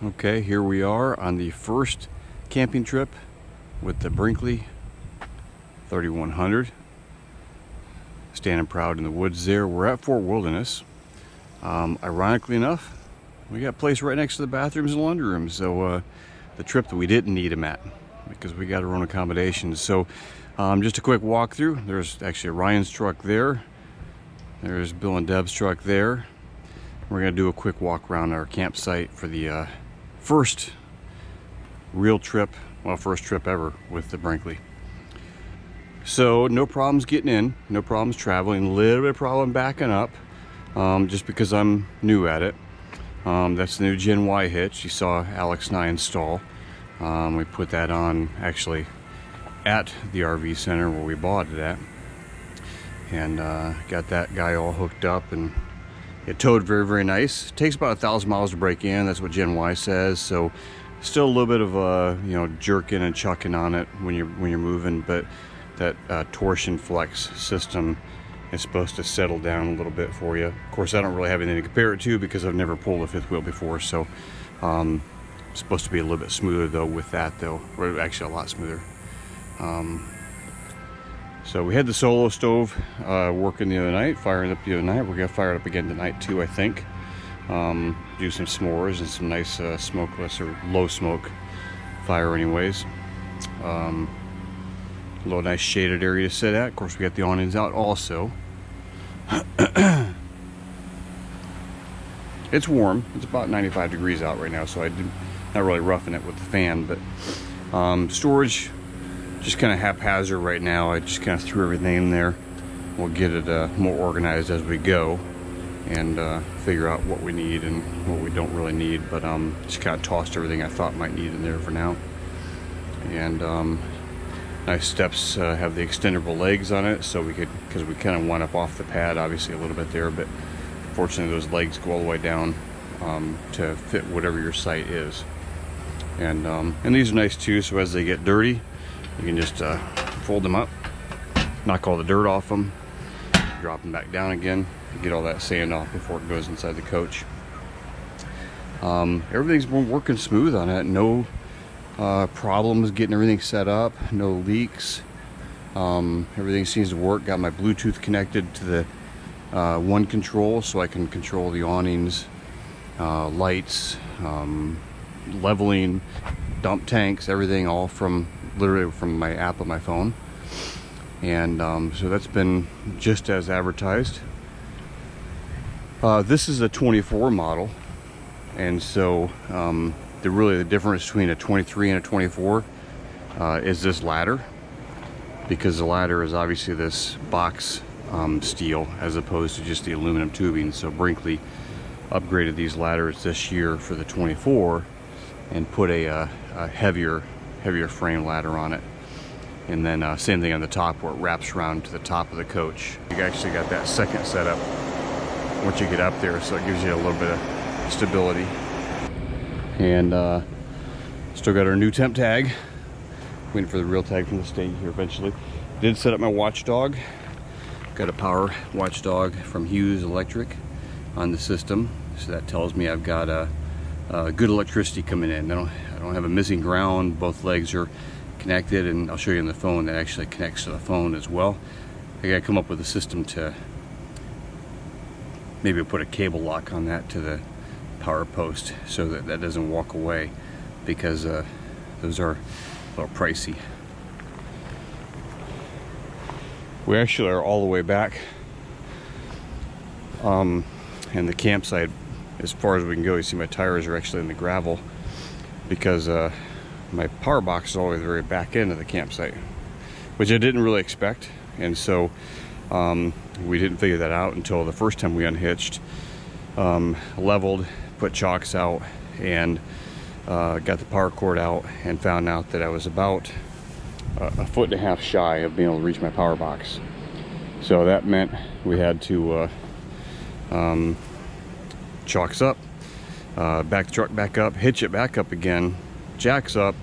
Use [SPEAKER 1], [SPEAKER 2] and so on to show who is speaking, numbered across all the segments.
[SPEAKER 1] Okay, here we are on the first camping trip with the Brinkley 3100. Standing proud in the woods there. We're at Fort Wilderness. Ironically enough, we got a place right next to the bathrooms and laundry rooms. So the trip that we didn't need them at because we got our own accommodations. So just a quick walkthrough. There's actually Ryan's truck there. There's Bill and Deb's truck there. We're gonna do a quick walk around our campsite for the first real trip, well, first trip ever with the Brinkley. So no problems getting in, no problems traveling, a little bit of problem backing up, just because I'm new at it. That's the new Gen Y hitch you saw Alex and I install. We put that on actually at the RV center where we bought it at, and got that guy all hooked up, and it towed very, very nice. It takes about 1,000 miles to break in. That's what Gen Y says. So still a little bit of jerking and chucking on it when you're moving, but that torsion flex system is supposed to settle down a little bit for you. Of course, I don't really have anything to compare it to because I've never pulled a fifth wheel before. So it's supposed to be a little bit smoother though with that though, or actually a lot smoother. So we had the solo stove working the other night, firing up the other night. We're gonna fire it up again tonight too, I think. Do some s'mores and some nice smokeless or low smoke fire anyways. A little nice shaded area to sit at. Of course, we got the awnings out also. It's warm. It's about 95 degrees out right now, so not really roughing it with the fan, but storage, just kind of haphazard right now. I just kind of threw everything in there. We'll get it more organized as we go and figure out what we need and what we don't really need, but just kind of tossed everything I thought might need in there for now. And nice steps have the extendable legs on it, so we could, because we kind of went up off the pad obviously a little bit there, but fortunately those legs go all the way down to fit whatever your site is. And these are nice too, so as they get dirty you can just fold them up, knock all the dirt off them, drop them back down again, get all that sand off before it goes inside the coach. Everything's been working smooth on it. No problems getting everything set up, no leaks. Everything seems to work. Got my Bluetooth connected to the one control, so I can control the awnings, lights, leveling, dump tanks, everything all from literally from my app on my phone. And so that's been just as advertised. This is a 24 model, and so the difference between a 23 and a 24 is this ladder, because the ladder is obviously this box steel as opposed to just the aluminum tubing. So Brinkley upgraded these ladders this year for the 24 and put a heavier frame ladder on it. And then same thing on the top where it wraps around to the top of the coach. You actually got that second setup once you get up there, so it gives you a little bit of stability. And still got our new temp tag, waiting for the real tag from the state here eventually. Did set up my watchdog. Got a power watchdog from Hughes Electric on the system, so that tells me I've got a good electricity coming in. I don't have a missing ground. Both legs are connected, and I'll show you on the phone that actually connects to the phone as well. I gotta come up with a system to maybe put a cable lock on that to the power post so that that doesn't walk away, because those are a little pricey. We actually are all the way back in the campsite as far as we can go. You see my tires are actually in the gravel because my power box is all the way at the very back end of the campsite, which I didn't really expect. And so we didn't figure that out until the first time we unhitched, leveled, put chocks out, and got the power cord out, and found out that I was about a foot and a half shy of being able to reach my power box. So that meant we had to chocks up, back the truck back up, hitch it back up again, jacks up,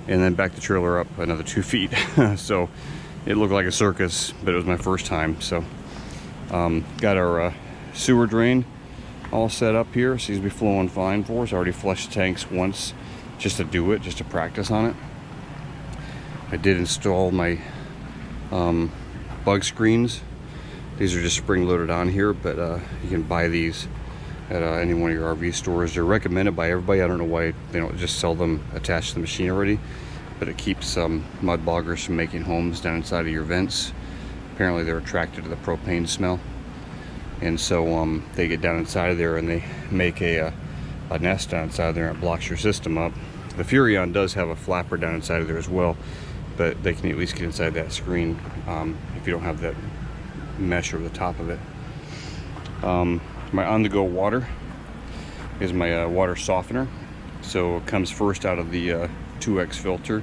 [SPEAKER 1] and then back the trailer up another 2 feet. So it looked like a circus, but it was my first time. So got our sewer drain all set up here. Seems to be flowing fine for us. I already flushed the tanks once just to do it, just to practice on it. I did install my bug screens. These are just spring loaded on here, but you can buy these at any one of your RV stores. They're recommended by everybody. I don't know why they don't just sell them attached to the machine already, but it keeps mud boggers from making homes down inside of your vents. Apparently they're attracted to the propane smell, and so they get down inside of there and they make a nest down inside there, and it blocks your system up. The Furrion does have a flapper down inside of there as well, but they can at least get inside that screen if you don't have that mesh over the top of it. My on-the-go water is my water softener. So it comes first out of the 2X filter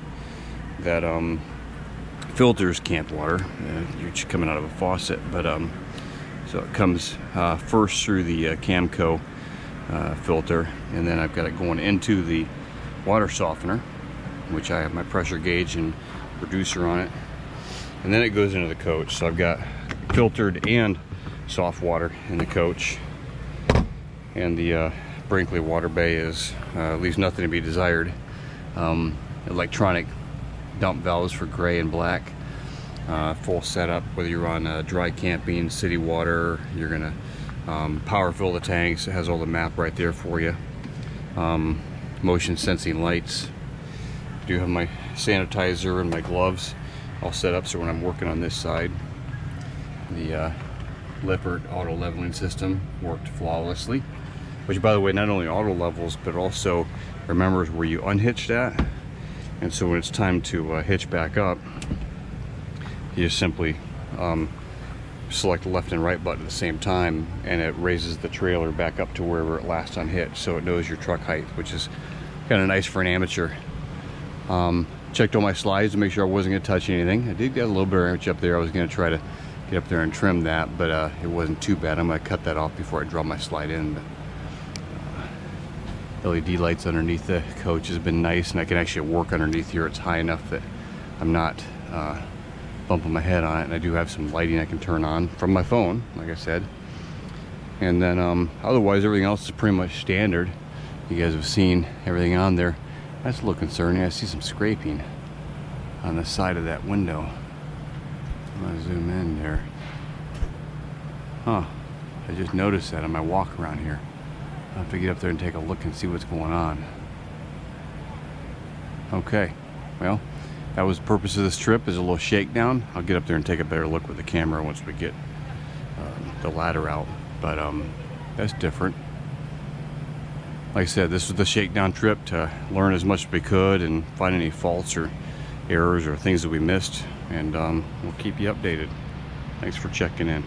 [SPEAKER 1] that filters camp water. You're just coming out of a faucet, but so it comes first through the Camco filter, and then I've got it going into the water softener, which I have my pressure gauge and reducer on it, and then it goes into the coach. So I've got filtered and soft water in the coach, and the Brinkley water bay leaves nothing to be desired. Electronic dump valves for gray and black, full setup. Whether you're on dry camping, city water, you're gonna power fill the tanks. It has all the map right there for you. Motion sensing lights. I do have my sanitizer and my gloves all set up, so when I'm working on this side, the Lippert auto leveling system worked flawlessly, which, by the way, not only auto levels but also remembers where you unhitched at, and so when it's time to hitch back up, you just simply select the left and right button at the same time, and it raises the trailer back up to wherever it last unhitched, so it knows your truck height, which is kind of nice for an amateur. Checked all my slides to make sure I wasn't going to touch anything. I did get a little bit of inch up there. I was going to try to get up there and trim that, but it wasn't too bad. I'm going to cut that off before I draw my slide in. But, LED lights underneath the coach has been nice, and I can actually work underneath here. It's high enough that I'm not bumping my head on it, and I do have some lighting I can turn on from my phone, like I said. And then otherwise everything else is pretty much standard. You guys have seen everything on there. That's a little concerning. I see some scraping on the side of that window. I'm gonna zoom in there. Huh, I just noticed that on my walk around here. I'll have to get up there and take a look and see what's going on. Okay, well, that was the purpose of this trip, is a little shakedown. I'll get up there and take a better look with the camera once we get the ladder out, but that's different. Like I said, this was the shakedown trip to learn as much as we could and find any faults or errors or things that we missed, and we'll keep you updated. Thanks for checking in.